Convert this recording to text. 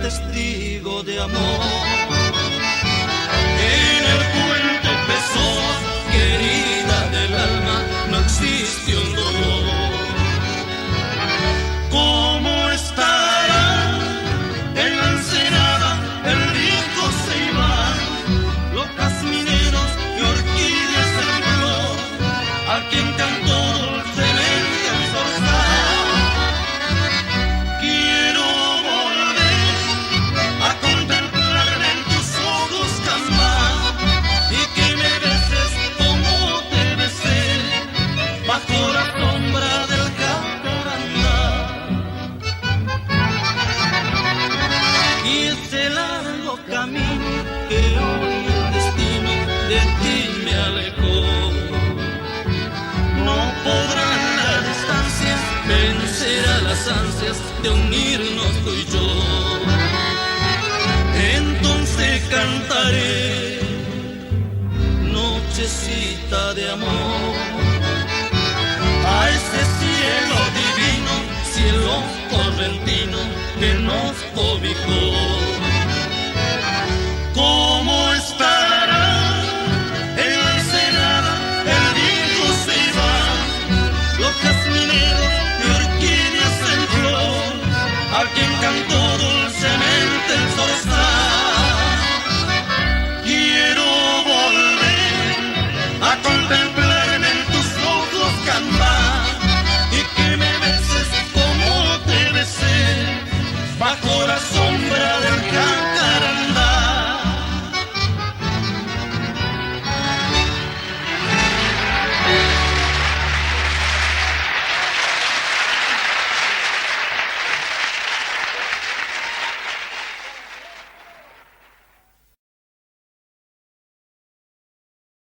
testigo de amor. En el cuento empezó, querida del alma, no existe un dolor. ¿Cómo estará en la ensenada el rico ceibal, locas mineros y orquídeas en flor, a quien cantó dulcemente el zorzal? Quiero volver a contemplarme en tus ojos jamás, y que me beses como te besé bajo la sombra del jacarandá. Y ese largo camino que hoy el destino de ti me alejó, no podrán las distancias vencer a las ansias de unirnos tú y yo. Entonces cantaré nochecita de amor a ese cielo divino, cielo correntino que nos cobijó.